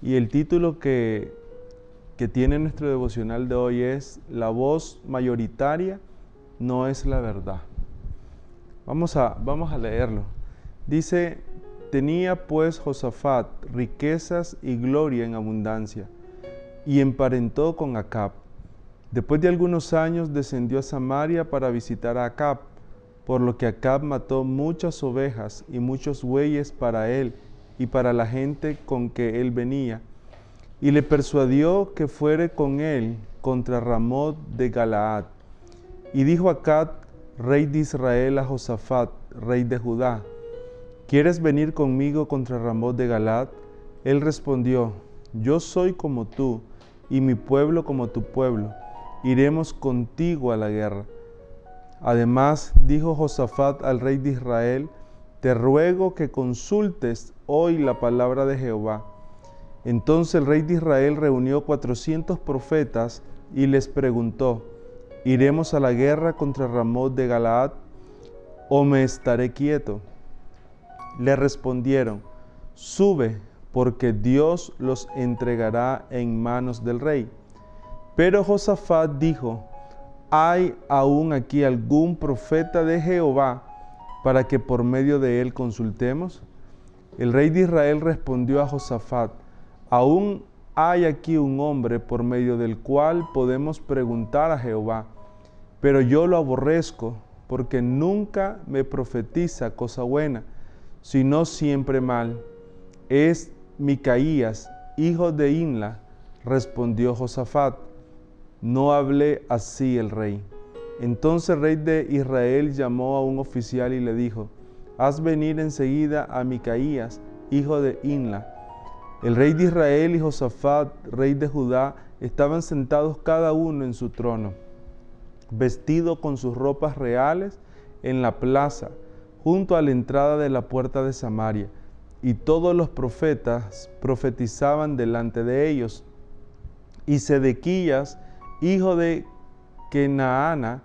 Y el título que tiene nuestro devocional de hoy es La voz mayoritaria no es la verdad. Vamos a leerlo. Dice: tenía pues Josafat riquezas y gloria en abundancia, y emparentó con Acab. Después de algunos años descendió a Samaria para visitar a Acab, por lo que Acab mató muchas ovejas y muchos bueyes para él y para la gente con que él venía, y le persuadió que fuere con él contra Ramot de Galaad. Y dijo Acab, rey de Israel, a Josafat, rey de Judá: ¿quieres venir conmigo contra Ramot de Galaad? Él respondió: yo soy como tú, y mi pueblo como tu pueblo. Iremos contigo a la guerra. Además, dijo Josafat al rey de Israel: te ruego que consultes hoy la palabra de Jehová. Entonces el rey de Israel reunió 400 profetas y les preguntó: ¿iremos a la guerra contra Ramot de Galaad, o me estaré quieto? Le respondieron: sube, porque Dios los entregará en manos del rey. Pero Josafat dijo: ¿hay aún aquí algún profeta de Jehová para que por medio de él consultemos? El rey de Israel respondió a Josafat: aún hay aquí un hombre por medio del cual podemos preguntar a Jehová, pero yo lo aborrezco, porque nunca me profetiza cosa buena, sino siempre mal. Es Micaías, hijo de Imla. Respondió Josafat: no hable así el rey. Entonces el rey de Israel llamó a un oficial y le dijo: haz venir enseguida a Micaías, hijo de Imla. El rey de Israel y Josafat, rey de Judá, estaban sentados cada uno en su trono, vestido con sus ropas reales, en la plaza, junto a la entrada de la puerta de Samaria, y todos los profetas profetizaban delante de ellos. Y Sedequías, hijo de Kenaana,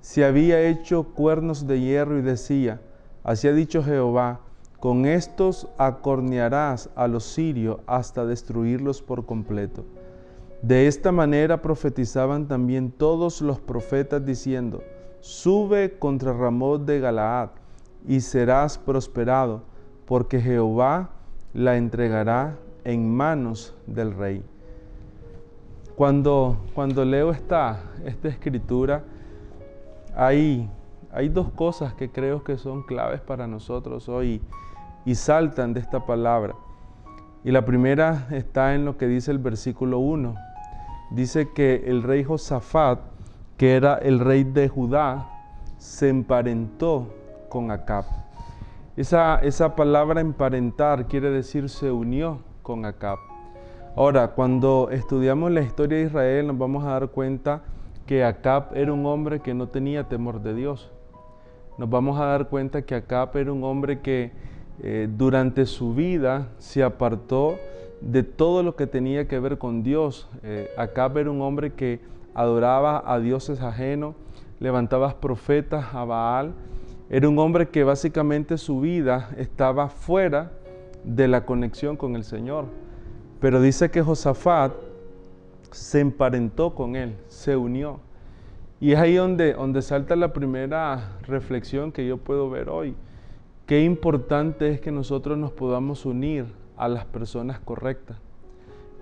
se había hecho cuernos de hierro y decía: así ha dicho Jehová, con estos acornearás a los sirios hasta destruirlos por completo. De esta manera profetizaban también todos los profetas diciendo: sube contra Ramot de Galaad y serás prosperado, porque Jehová la entregará en manos del rey. Cuando leo esta escritura, hay dos cosas que creo que son claves para nosotros hoy y saltan de esta palabra. Y la primera está en lo que dice el versículo 1. Dice que el rey Josafat, que era el rey de Judá, se emparentó con Acab. Esa palabra emparentar quiere decir se unió con Acab. Ahora, cuando estudiamos la historia de Israel, nos vamos a dar cuenta que Acab era un hombre que no tenía temor de Dios. Nos vamos a dar cuenta que Acab era un hombre que durante su vida se apartó de todo lo que tenía que ver con Dios. Acab era un hombre que adoraba a dioses ajenos, levantaba profetas a Baal. Era un hombre que básicamente su vida estaba fuera de la conexión con el Señor. Pero dice que Josafat se emparentó con él, se unió. Y es ahí donde salta la primera reflexión que yo puedo ver hoy. Qué importante es que nosotros nos podamos unir a las personas correctas.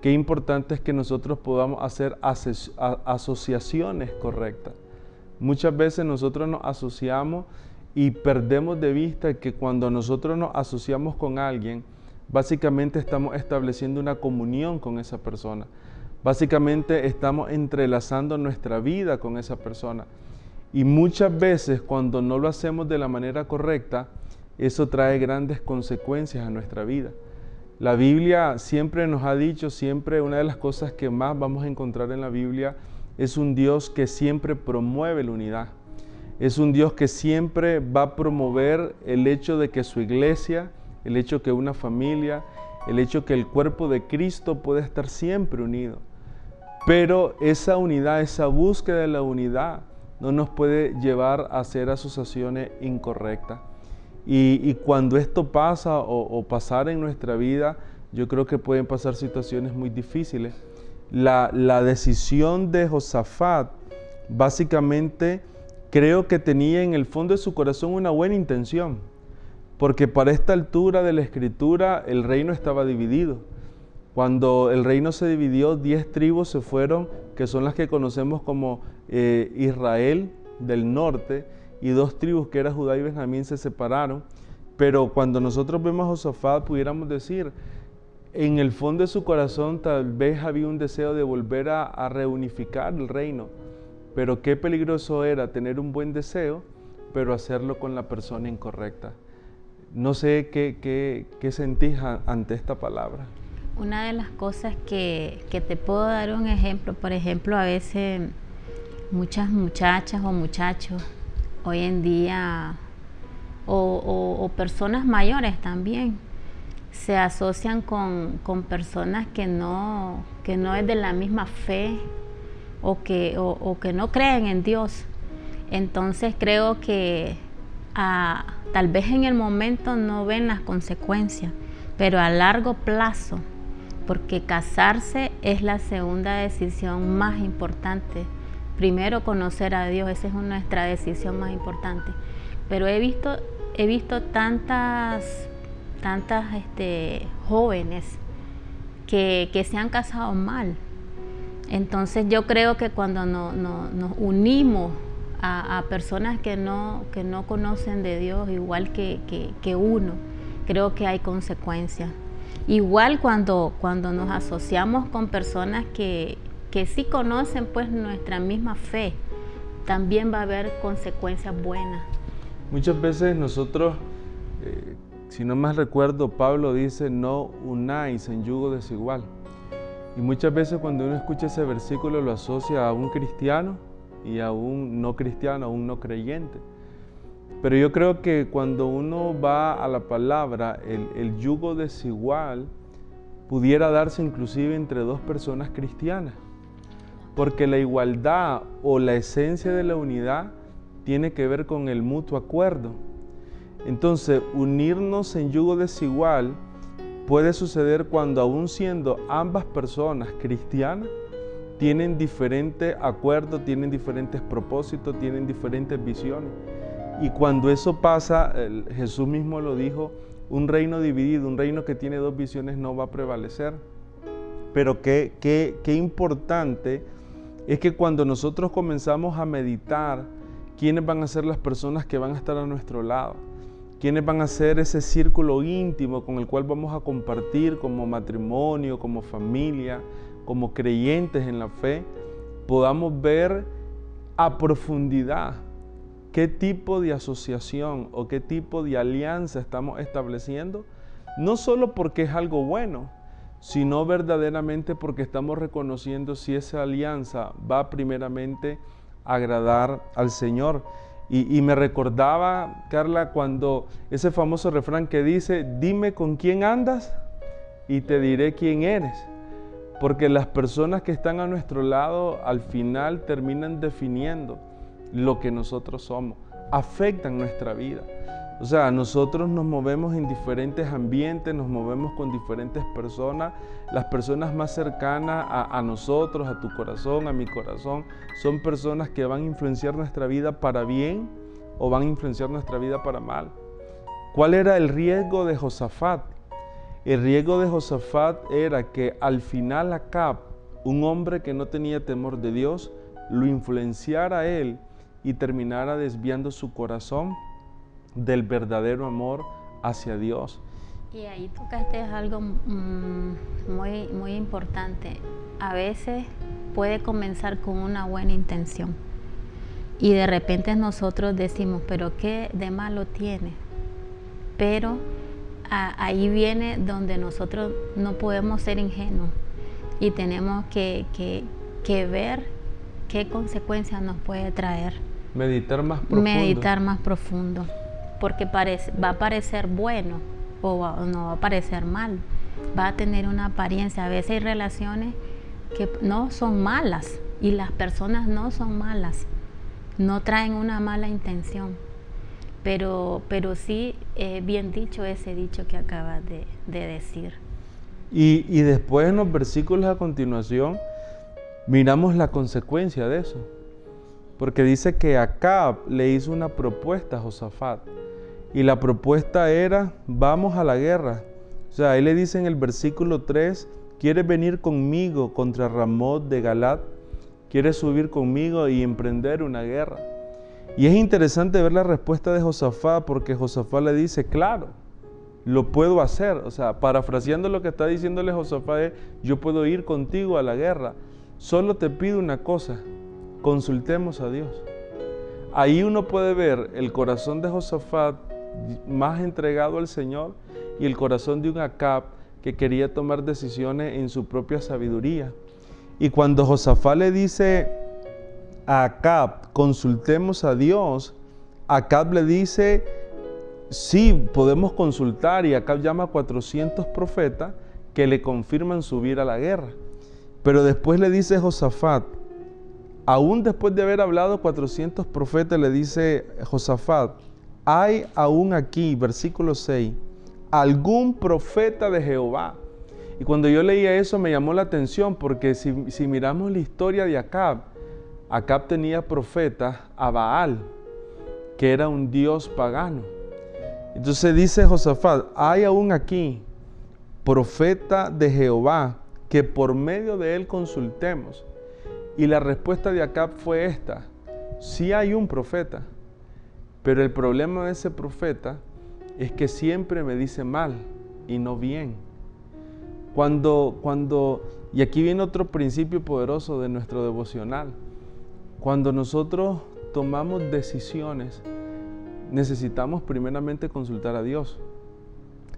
Qué importante es que nosotros podamos hacer asociaciones correctas. Muchas veces nosotros nos asociamos y perdemos de vista que cuando nosotros nos asociamos con alguien, básicamente estamos estableciendo una comunión con esa persona. Básicamente estamos entrelazando nuestra vida con esa persona. Y muchas veces cuando no lo hacemos de la manera correcta, eso trae grandes consecuencias a nuestra vida. La Biblia siempre nos ha dicho, siempre una de las cosas que más vamos a encontrar en la Biblia es un Dios que siempre promueve la unidad. Es un Dios que siempre va a promover el hecho de que su iglesia, el hecho que una familia, el hecho que el cuerpo de Cristo puede estar siempre unido. Pero esa unidad, esa búsqueda de la unidad no nos puede llevar a hacer asociaciones incorrectas. Y cuando esto pasa o pasara en nuestra vida, yo creo que pueden pasar situaciones muy difíciles. La decisión de Josafat, básicamente, creo que tenía en el fondo de su corazón una buena intención, porque para esta altura de la escritura el reino estaba dividido. Cuando el reino se dividió, 10 tribus se fueron, que son las que conocemos como Israel del norte, y 2 tribus que eran Judá y Benjamín se separaron. Pero cuando nosotros vemos a Josafat, pudiéramos decir, en el fondo de su corazón tal vez había un deseo de volver a reunificar el reino. Pero qué peligroso era tener un buen deseo, pero hacerlo con la persona incorrecta. No sé qué sentís ante esta palabra. Una de las cosas que te puedo dar un ejemplo, por ejemplo, a veces muchas muchachas o muchachos hoy en día, o personas mayores también, se asocian con personas que no es de la misma fe o que no creen en Dios. Entonces creo que tal vez en el momento no ven las consecuencias, pero a largo plazo, porque casarse es la segunda decisión más importante. Primero conocer a Dios, esa es nuestra decisión más importante. Pero he visto tantas jóvenes que se han casado mal. Entonces yo creo que cuando nos unimos a personas que no conocen de Dios igual que uno, creo que hay consecuencias. Igual cuando nos asociamos con personas que sí conocen pues nuestra misma fe, también va a haber consecuencias buenas. Muchas veces nosotros, si no más recuerdo, Pablo dice, no unáis en yugo desigual. Y muchas veces cuando uno escucha ese versículo lo asocia a un cristiano y a un no cristiano, a un no creyente. Pero yo creo que cuando uno va a la palabra, el yugo desigual pudiera darse inclusive entre 2 personas cristianas. Porque la igualdad o la esencia de la unidad tiene que ver con el mutuo acuerdo. Entonces, unirnos en yugo desigual puede suceder cuando, aún siendo ambas personas cristianas, tienen diferentes acuerdos, tienen diferentes propósitos, tienen diferentes visiones. Y cuando eso pasa, Jesús mismo lo dijo, un reino dividido, un reino que tiene 2 visiones no va a prevalecer. Pero qué importante es que cuando nosotros comenzamos a meditar quiénes van a ser las personas que van a estar a nuestro lado, quiénes van a ser ese círculo íntimo con el cual vamos a compartir como matrimonio, como familia, como creyentes en la fe, podamos ver a profundidad qué tipo de asociación o qué tipo de alianza estamos estableciendo, no solo porque es algo bueno, sino verdaderamente porque estamos reconociendo si esa alianza va primeramente a agradar al Señor. Y me recordaba, Carla, cuando ese famoso refrán que dice, dime con quién andas y te diré quién eres. Porque las personas que están a nuestro lado al final terminan definiendo lo que nosotros somos, afectan nuestra vida. O sea, nosotros nos movemos en diferentes ambientes, nos movemos con diferentes personas. Las personas más cercanas a nosotros, a tu corazón, a mi corazón, son personas que van a influenciar nuestra vida para bien o van a influenciar nuestra vida para mal. ¿Cuál era el riesgo de Josafat? El riesgo de Josafat era que al final Acab, un hombre que no tenía temor de Dios, lo influenciara a él y terminara desviando su corazón del verdadero amor hacia Dios. Y ahí tocaste algo muy importante. A veces puede comenzar con una buena intención y de repente nosotros decimos, pero ¿qué de malo tiene? Pero ahí viene donde nosotros no podemos ser ingenuos y tenemos que ver qué consecuencias nos puede traer. Meditar más profundo. Meditar más profundo. Porque va a parecer bueno o no va a parecer mal, va a tener una apariencia. A veces hay relaciones que no son malas y las personas no son malas, no traen una mala intención, pero sí bien dicho ese dicho que acabas de decir. Y después en los versículos a continuación miramos la consecuencia de eso. Porque dice que Acab le hizo una propuesta a Josafat. Y la propuesta era, vamos a la guerra. O sea, ahí le dice en el versículo 3, ¿quieres venir conmigo contra Ramot de Galat? ¿Quieres subir conmigo y emprender una guerra? Y es interesante ver la respuesta de Josafat, porque Josafat le dice, claro, lo puedo hacer. O sea, parafraseando lo que está diciéndole Josafat es, yo puedo ir contigo a la guerra. Solo te pido una cosa, consultemos a Dios. Ahí uno puede ver el corazón de Josafat más entregado al Señor y el corazón de un Acab que quería tomar decisiones en su propia sabiduría. Y cuando Josafat le dice a Acab, consultemos a Dios, Acab le dice, sí, podemos consultar, y Acab llama a 400 profetas que le confirman subir a la guerra. Pero después le dice Josafat, aún después de haber hablado 400 profetas, le dice Josafat, hay aún aquí, versículo 6, algún profeta de Jehová. Y cuando yo leía eso me llamó la atención, porque si miramos la historia de Acab, Acab tenía profetas a Baal, que era un dios pagano. Entonces dice Josafat, hay aún aquí profeta de Jehová, que por medio de él consultemos. Y la respuesta de Acab fue esta, sí hay un profeta, pero el problema de ese profeta es que siempre me dice mal y no bien. Y aquí viene otro principio poderoso de nuestro devocional. Cuando nosotros tomamos decisiones, necesitamos primeramente consultar a Dios.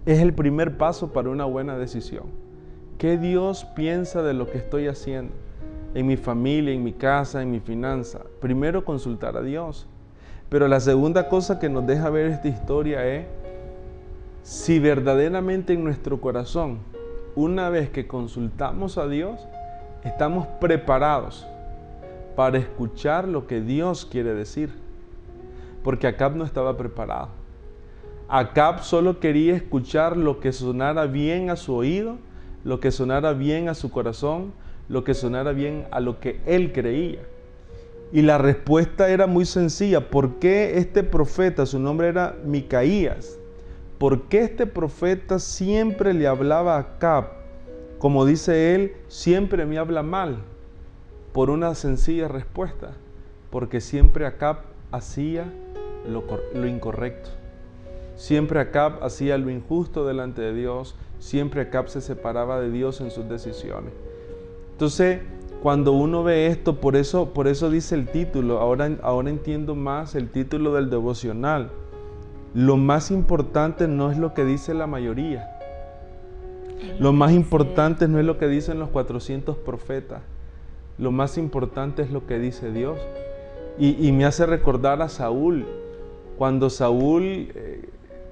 Es el primer paso para una buena decisión. ¿Qué Dios piensa de lo que estoy haciendo? En mi familia, en mi casa, en mi finanza. Primero consultar a Dios. Pero la segunda cosa que nos deja ver esta historia es si verdaderamente en nuestro corazón, una vez que consultamos a Dios, estamos preparados para escuchar lo que Dios quiere decir. Porque Acab no estaba preparado. Acab solo quería escuchar lo que sonara bien a su oído, lo que sonara bien a su corazón, lo que sonara bien a lo que él creía. Y la respuesta era muy sencilla. ¿Por qué este profeta, su nombre era Micaías, por qué este profeta siempre le hablaba a Acab? Como dice él, siempre me habla mal. Por una sencilla respuesta. Porque siempre Acab hacía lo incorrecto. Siempre Acab hacía lo injusto delante de Dios. Siempre Acab se separaba de Dios en sus decisiones. Entonces, cuando uno ve esto, por eso dice el título, ahora entiendo más el título del devocional. Lo más importante no es lo que dice la mayoría. Lo más importante no es lo que dicen los 400 profetas. Lo más importante es lo que dice Dios. Y me hace recordar a Saúl. Cuando Saúl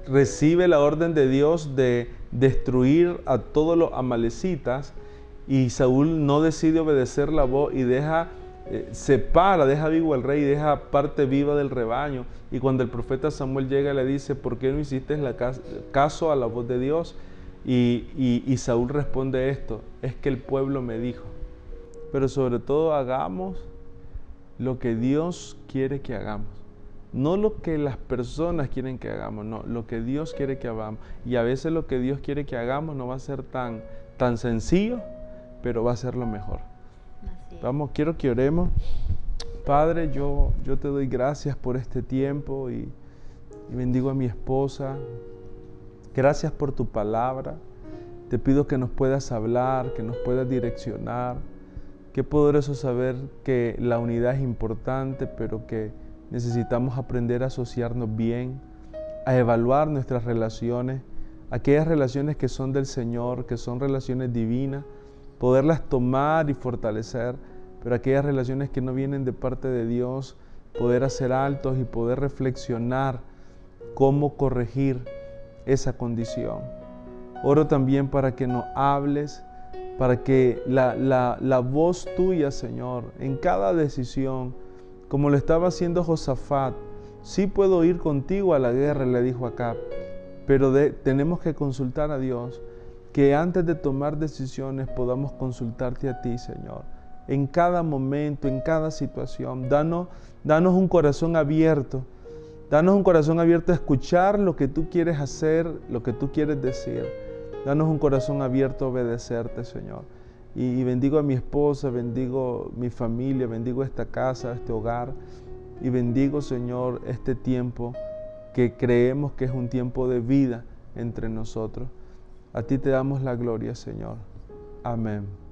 recibe la orden de Dios de destruir a todos los amalecitas, y Saúl no decide obedecer la voz y deja vivo al rey y deja parte viva del rebaño. Y cuando el profeta Samuel llega le dice, ¿por qué no hiciste caso a la voz de Dios? Y Saúl responde esto, es que el pueblo me dijo. Pero sobre todo hagamos lo que Dios quiere que hagamos. No lo que las personas quieren que hagamos, no, lo que Dios quiere que hagamos. Y a veces lo que Dios quiere que hagamos no va a ser tan sencillo, pero va a ser lo mejor. Vamos, quiero que oremos. Padre, yo te doy gracias por este tiempo y bendigo a mi esposa. Gracias por tu palabra. Te pido que nos puedas hablar, que nos puedas direccionar. Qué poderoso saber que la unidad es importante, pero que necesitamos aprender a asociarnos bien, a evaluar nuestras relaciones, aquellas relaciones que son del Señor, que son relaciones divinas, poderlas tomar y fortalecer, pero aquellas relaciones que no vienen de parte de Dios, poder hacer altos y poder reflexionar cómo corregir esa condición. Oro también para que nos hables, para que la voz tuya, Señor, en cada decisión, como lo estaba haciendo Josafat, sí puedo ir contigo a la guerra, le dijo Acab, pero tenemos que consultar a Dios. que antes de tomar decisiones podamos consultarte a ti, Señor. En cada momento, en cada situación, danos un corazón abierto. Danos un corazón abierto a escuchar lo que tú quieres hacer, lo que tú quieres decir. Danos un corazón abierto a obedecerte, Señor. Y bendigo a mi esposa, bendigo mi familia, bendigo esta casa, este hogar. Y bendigo, Señor, este tiempo que creemos que es un tiempo de vida entre nosotros. A ti te damos la gloria, Señor. Amén.